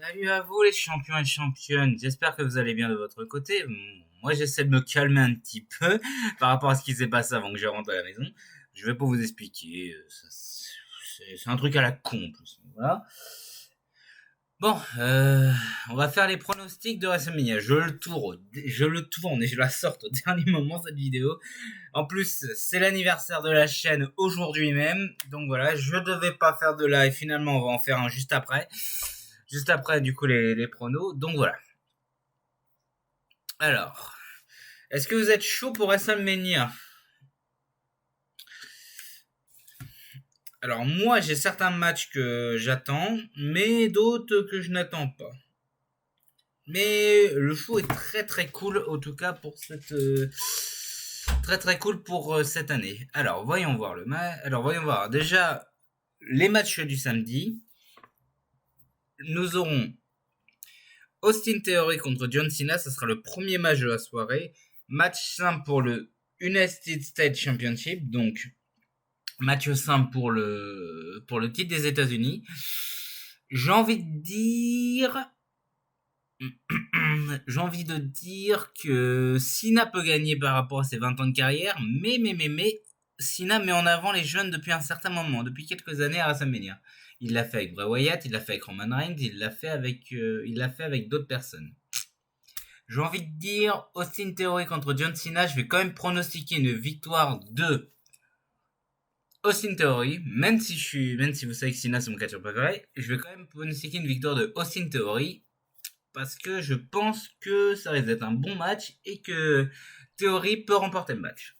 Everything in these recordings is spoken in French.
Salut à vous les champions et championnes, j'espère que vous allez bien de votre côté. Moi j'essaie de me calmer un petit peu par rapport à ce qui s'est passé avant que je rentre à la maison. Je vais pas vous expliquer, c'est un truc à la con en plus. Voilà. Bon, on va faire les pronostics de WrestleMania. Je le tourne et je la sorte au dernier moment cette vidéo. En plus, c'est l'anniversaire de la chaîne aujourd'hui même. Donc voilà, je devais pas faire de live. Finalement, on va en faire un juste après. Juste après, du coup, les pronos. Donc voilà. Alors, est-ce que vous êtes chaud pour WrestleMania? Alors moi, j'ai certains matchs que j'attends, mais d'autres que je n'attends pas. Mais le show est très très cool, en tout cas pour cette très très cool pour cette année. Alors voyons voir le match. Alors voyons voir. Déjà les matchs du samedi. Nous aurons Austin Theory contre John Cena. Ce sera le premier match de la soirée. Match simple pour le United States Championship. Donc match simple pour le titre des États-Unis. J'ai envie de dire j'ai envie de dire que Cena peut gagner par rapport à ses 20 ans de carrière, mais, Cena met en avant les jeunes depuis un certain moment, depuis quelques années à WrestleMania. Il l'a fait avec Bray Wyatt, il l'a fait avec Roman Reigns, il l'a fait avec d'autres personnes. J'ai envie de dire Austin Theory contre John Cena, je vais quand même pronostiquer une victoire de Austin Theory, même si vous savez que Cena c'est mon catcheur préféré, je vais quand même pronostiquer une victoire de Austin Theory parce que je pense que ça risque d'être un bon match et que Theory peut remporter le match.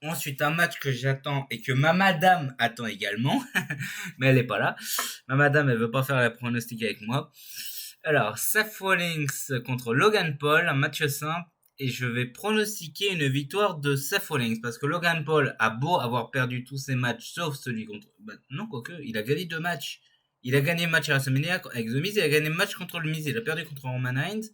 Ensuite, un match que j'attends et que ma madame attend également, mais elle est pas là. Ma madame, elle veut pas faire la pronostic avec moi. Alors, Seth Rollins contre Logan Paul, un match simple, et je vais pronostiquer une victoire de Seth Rollins, parce que Logan Paul a beau avoir perdu tous ses matchs, sauf celui contre... non, quoique, il a gagné 2 matchs. Il a gagné le match à WrestleMania avec The Miz, il a gagné le match contre le Miz, il a perdu contre Roman Reigns.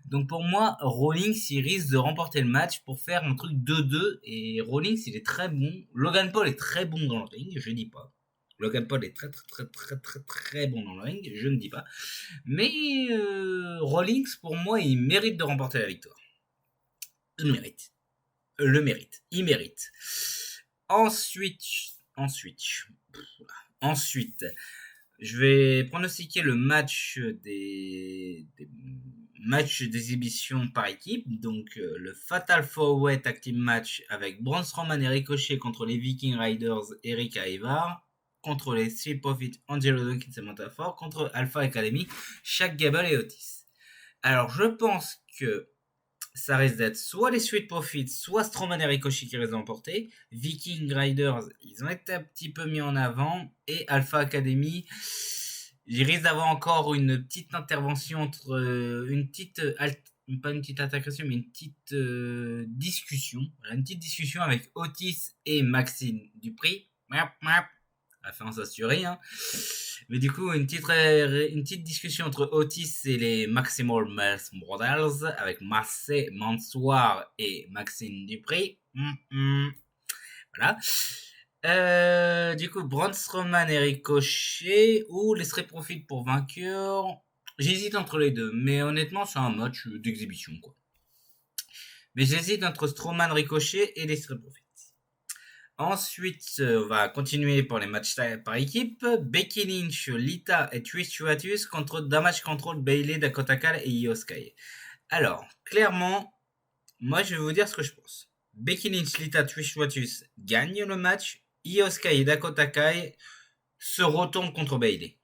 Donc pour moi, Rollins, il risque de remporter le match pour faire un truc 2-2, et Rollins, il est très bon. Logan Paul est très bon dans le ring, je dis pas. Logan Paul est très très très très très très bon dans le ring, je ne dis pas. Mais Rollins, pour moi, il mérite de remporter la victoire. Il mérite. Le mérite. Il mérite. Ensuite, ensuite, je vais pronostiquer le match des matchs d'exhibition par équipe. Donc, le Fatal 4-Way Tag Team Match avec Braun Strowman et Ricochet contre les Viking Riders et Rika Ivar, contre les Street Profits Angelo Dawkins et Samantha Ford, contre Alpha Academy, Shaq Gable et Otis. Alors, je pense que ça risque d'être soit les Street Profits, soit Strowman et Ricochet qui risquent d'emporter. Viking Riders, ils ont été un petit peu mis en avant. Et Alpha Academy, ils risquent d'avoir encore une petite intervention entre pas une petite altercation, mais une petite discussion. Voilà, une petite discussion avec Otis et Maxine Dupri. Référence à Suri, hein. Mais du coup, une petite discussion entre Otis et les Maximal Males Brothers avec Marseille Mansoir et Maxine Dupri. Voilà. Du coup, Braun Strowman et Ricochet ou les Street Profits pour vainqueur. J'hésite entre les deux, mais honnêtement, c'est un match d'exhibition, quoi. Mais j'hésite entre Strowman, Ricochet et les Street Profits. Ensuite, on va continuer pour les matchs par équipe. Becky Lynch, Lita et Trish Stratus contre Damage Control, Bayley, Dakota Kai et Io Sky. Alors, clairement, moi je vais vous dire ce que je pense. Becky Lynch, Lita, Trish Stratus gagnent le match. Io Sky et Dakota Kai se retournent contre Bayley.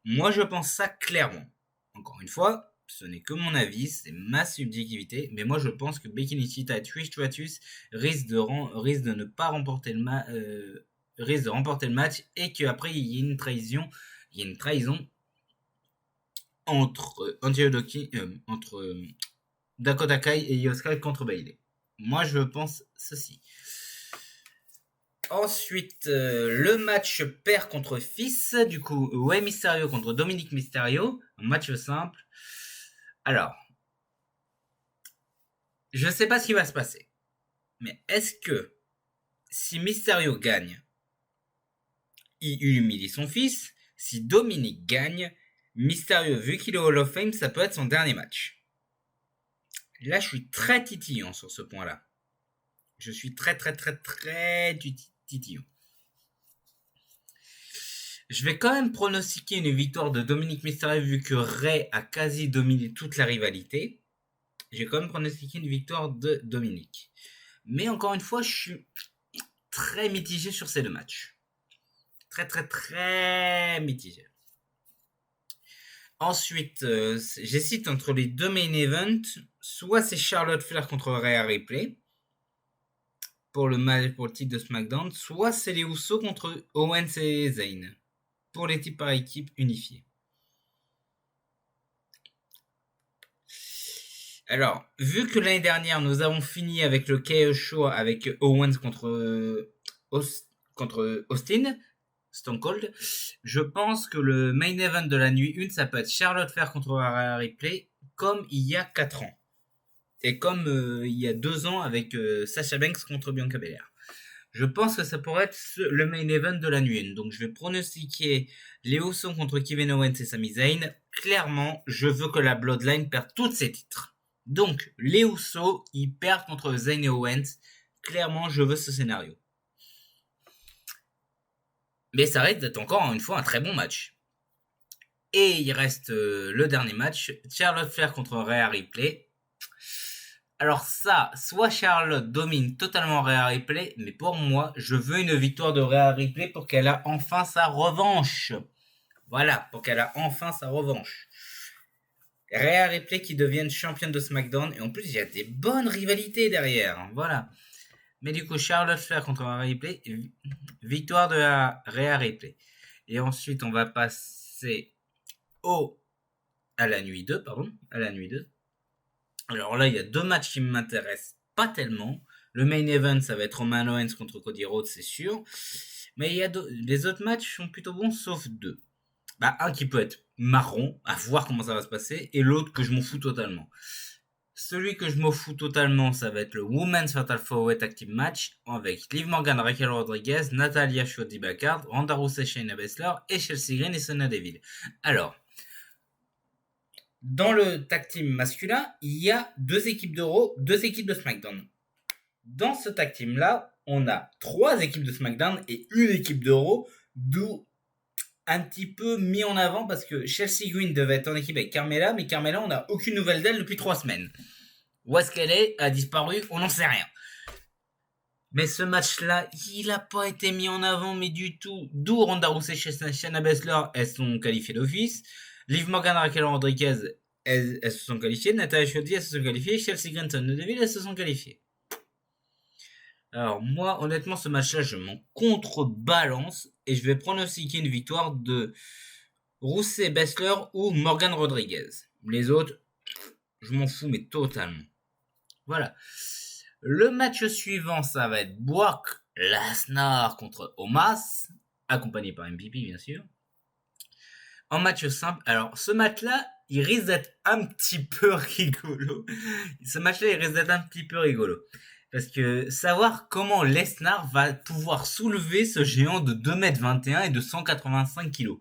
Moi je pense ça clairement. Encore une fois, ce n'est que mon avis, c'est ma subjectivité, mais moi je pense que Becky Lynch et Trish Stratus risquent de ne pas remporter risquent de remporter le match et qu'après il y ait une trahison entre Dakota Kai et Io Sky contre Bayley. Moi je pense ceci. Ensuite, le match père contre fils, du coup, Rey Mysterio contre Dominic Mysterio, un match simple. Alors, je ne sais pas ce qui va se passer, mais est-ce que si Mysterio gagne, il humilie son fils? Si Dominic gagne, Mysterio, vu qu'il est Hall of Fame, ça peut être son dernier match. Là, je suis très titillant sur ce point-là. Je suis très titillant. Je vais quand même pronostiquer une victoire de Dominic Mysterio vu que Rey a quasi dominé toute la rivalité. J'ai quand même pronostiqué une victoire de Dominic. Mais encore une fois, je suis très mitigé sur ces deux matchs. Très mitigé. Ensuite, j'hésite entre les deux main events. Soit c'est Charlotte Flair contre Rhea Ripley pour le titre de SmackDown, soit c'est les Usos contre Owens et Zayn pour les types par équipe unifiés. Alors, vu que l'année dernière nous avons fini avec le KO Show avec Owens contre Austin, Stone Cold, je pense que le main event de la nuit 1, ça peut être Charlotte Flair contre Rhea Ripley, comme il y a 4 ans. Et comme il y a 2 ans avec Sasha Banks contre Bianca Belair. Je pense que ça pourrait être le main event de la nuit 1. Donc je vais pronostiquer les Usos contre Kevin Owens et Sami Zayn. Clairement, je veux que la Bloodline perde tous ses titres. Donc les Usos, ils perdent contre Zayn et Owens. Clairement, je veux ce scénario. Mais ça reste d'être encore une fois un très bon match. Et il reste le dernier match, Charlotte Flair contre Rhea Ripley. Alors ça, soit Charlotte domine totalement Rhea Ripley, mais pour moi, je veux une victoire de Rhea Ripley pour qu'elle a enfin sa revanche. Voilà, pour qu'elle a enfin sa revanche. Rhea Ripley qui devienne championne de SmackDown, et en plus, il y a des bonnes rivalités derrière. Voilà. Mais du coup, Charlotte Flair contre Rhea Ripley, victoire de Rhea Ripley. Et ensuite, on va passer à la nuit 2. Alors là, il y a 2 matchs qui m'intéressent pas tellement. Le main event, ça va être Roman Reigns contre Cody Rhodes, c'est sûr. Mais il y a les autres matchs sont plutôt bons, sauf 2. Un qui peut être marron, à voir comment ça va se passer, et l'autre que je m'en fous totalement. Celui que je m'en fous totalement, ça va être le Women's Fatal 4-Way Tag Team Match avec Liv Morgan, Raquel Rodriguez, Natalya Shotzi Blackheart, Ronda Rousey, Shayna Baszler et Chelsea Green et Sonya Deville. Alors, dans le tag team masculin, il y a 2 équipes de Raw, 2 équipes de SmackDown. Dans ce tag team là, on a 3 équipes de SmackDown et une équipe de Raw, d'où un petit peu mis en avant parce que Chelsea Green devait être en équipe avec Carmella, mais Carmella, on n'a aucune nouvelle d'elle depuis 3 semaines. Où est-ce qu'elle est? A disparu? On n'en sait rien. Mais ce match-là, il n'a pas été mis en avant, mais du tout. D'où Ronda Rousey et Shayna Baszler, elles sont qualifiées d'office. Liv Morgan, Raquel Rodriguez, elles se sont qualifiées. Natalya Shotzi, elles se sont qualifiées. Chelsea Green, Sonya Deville, elles se sont qualifiées. Alors moi, honnêtement, ce match-là, je m'en contrebalance et je vais pronostiquer une victoire de Rousey, Baszler ou Morgan Rodriguez. Les autres, je m'en fous, mais totalement. Voilà. Le match suivant, ça va être Brock Lesnar contre Omos, accompagné par MVP, bien sûr. En match simple. Alors, ce match-là, il risque d'être un petit peu rigolo. Parce que savoir comment Lesnar va pouvoir soulever ce géant de 2m21 et de 185 kg.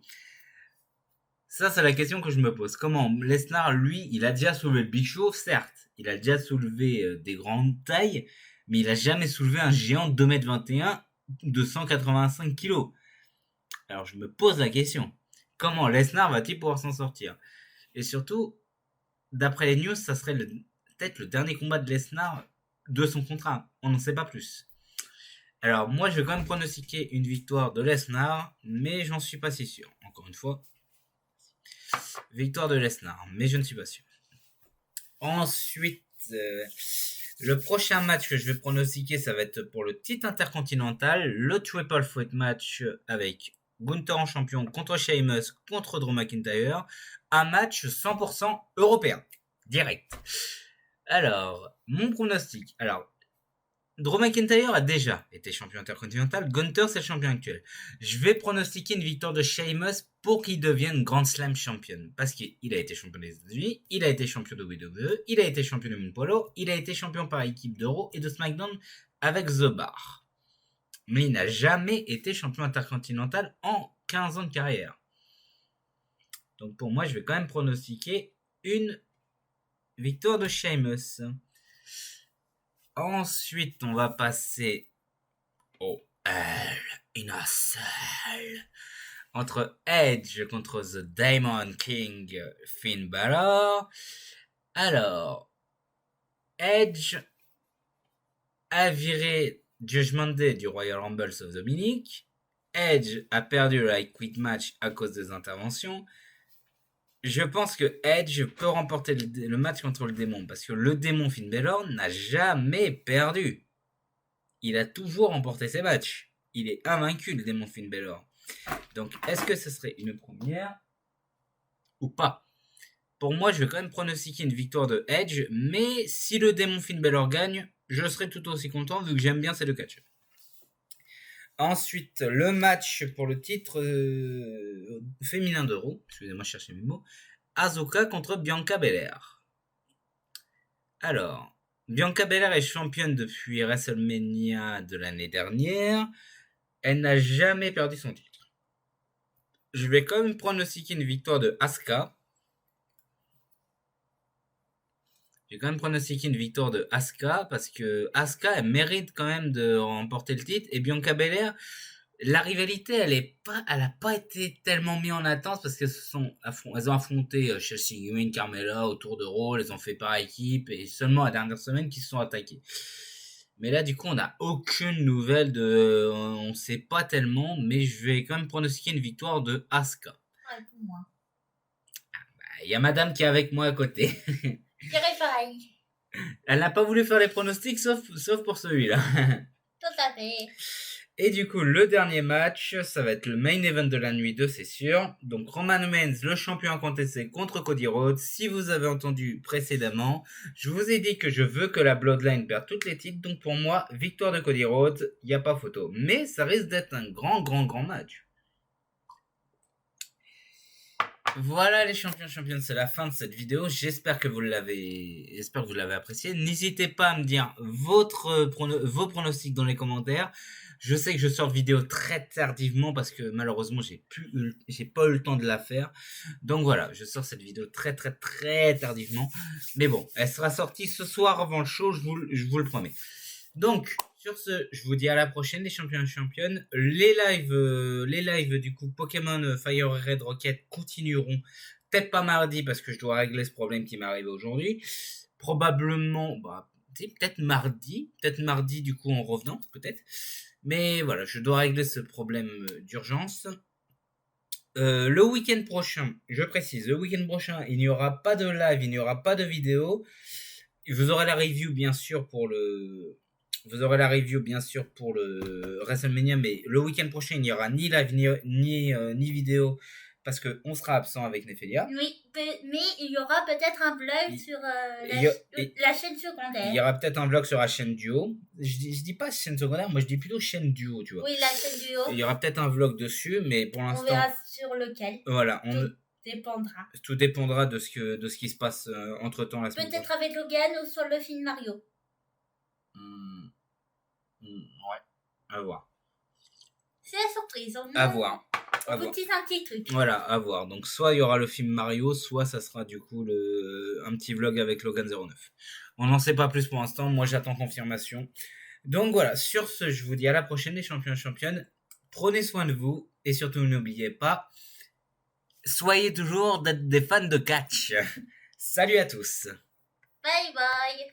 Ça, c'est la question que je me pose. Comment Lesnar, lui, il a déjà soulevé le Big Show, certes. Il a déjà soulevé des grandes tailles, mais il a jamais soulevé un géant de 2m21 de 185 kg. Alors, je me pose la question. Comment Lesnar va-t-il pouvoir s'en sortir? Et surtout, d'après les news, ça serait peut-être le dernier combat de Lesnar de son contrat. On n'en sait pas plus. Alors, moi, je vais quand même pronostiquer une victoire de Lesnar, mais j'en suis pas si sûr. Encore une fois, victoire de Lesnar, mais je ne suis pas sûr. Ensuite, le prochain match que je vais pronostiquer, ça va être pour le titre intercontinental, le Triple Threat match avec Gunther en champion contre Sheamus contre Drew McIntyre. Un match 100% européen, direct. Alors, mon pronostic. Alors, Drew McIntyre a déjà été champion intercontinental. Gunther, c'est le champion actuel. Je vais pronostiquer une victoire de Sheamus pour qu'il devienne Grand Slam champion. Parce qu'il a été champion des États-Unis, il a été champion de WWE, il a été champion de Minpolo, il a été champion par équipe de Raw et de SmackDown avec The Bar. Mais il n'a jamais été champion intercontinental en 15 ans de carrière. Donc pour moi, je vais quand même pronostiquer une victoire de Sheamus. Ensuite, on va passer au Hell in a Cell entre Edge contre The Diamond King Finn Balor. Alors, Edge a viré Judgment Day du Royal Rumble of Dominic. Edge a perdu le I Quit match à cause des interventions. Je pense que Edge peut remporter le match contre le démon parce que le démon Finn Balor n'a jamais perdu. Il a toujours remporté ses matchs. Il est invaincu, le démon Finn Balor. Donc, est-ce que ce serait une première ou pas? Pour moi, je vais quand même pronostiquer une victoire de Edge, mais si le démon Finn Balor gagne, je serai tout aussi content vu que j'aime bien ces deux catcheurs. Ensuite, le match pour le titre féminin de Raw, excusez-moi, je cherchais mes mots, Asuka contre Bianca Belair. Alors, Bianca Belair est championne depuis WrestleMania de l'année dernière. Elle n'a jamais perdu son titre. Je vais quand même pronostiquer une victoire de Asuka. J'ai quand même pronostiqué une victoire de Asuka parce que Asuka elle mérite quand même de remporter le titre et Bianca Belair, la rivalité elle a pas été tellement mise en attente parce qu'elles elles ont affronté Chelsea Green, Carmella autour de Raw, elles ont fait par équipe et seulement la dernière semaine qu'ils se sont attaqués. Mais là du coup on n'a aucune nouvelle on sait pas tellement, mais je vais quand même pronostiquer une victoire de Asuka. Ouais, pour moi. Il y a madame qui est avec moi à côté. Je dirais pareil. Elle n'a pas voulu faire les pronostics sauf pour celui-là. Tout à fait. Et du coup, le dernier match, ça va être le main event de la nuit 2, c'est sûr. Donc Roman Reigns, le champion incontesté contre Cody Rhodes. Si vous avez entendu précédemment, je vous ai dit que je veux que la Bloodline perde toutes les titres. Donc pour moi, victoire de Cody Rhodes, il n'y a pas photo. Mais ça risque d'être un grand match. Voilà les championnes, c'est la fin de cette vidéo. J'espère que vous l'avez apprécié. N'hésitez pas à me dire vos pronostics dans les commentaires. Je sais que je sors vidéo très tardivement parce que malheureusement j'ai pas eu le temps de la faire. Donc voilà, je sors cette vidéo très tardivement. Mais bon, elle sera sortie ce soir avant le show, je vous le promets. Donc, sur ce, je vous dis à la prochaine les champions et championnes. Les lives du coup Pokémon Fire Red Rocket continueront. Peut-être pas mardi parce que je dois régler ce problème qui m'est arrivé aujourd'hui. Probablement, peut-être mardi du coup en revenant, peut-être. Mais voilà, je dois régler ce problème d'urgence. Le week-end prochain, je précise, le week-end prochain, il n'y aura pas de live, il n'y aura pas de vidéo. Vous aurez la review bien sûr pour le WrestleMania, mais le week-end prochain, il n'y aura ni live ni vidéo parce qu'on sera absent avec Nephelia. Oui, mais il y aura peut-être un vlog sur la chaîne secondaire. Il y aura peut-être un vlog sur la chaîne Duo. Je dis pas chaîne secondaire, moi je dis plutôt chaîne Duo, tu vois. Oui, la chaîne Duo. Il y aura peut-être un vlog dessus, mais pour l'instant... On verra sur lequel. Voilà, Tout dépendra. Tout dépendra de ce qui se passe entre-temps la semaine. Peut-être avec Logan ou sur le film Mario. Ouais, à voir. C'est la surprise. À voir. On vous tease un petit truc. Voilà, à voir. Donc soit il y aura le film Mario, soit ça sera du coup un petit vlog avec Logan 09. On n'en sait pas plus pour l'instant, moi j'attends confirmation. Donc voilà, sur ce, je vous dis à la prochaine les champions et championnes. Prenez soin de vous et surtout n'oubliez pas, soyez toujours des fans de catch. Salut à tous. Bye bye.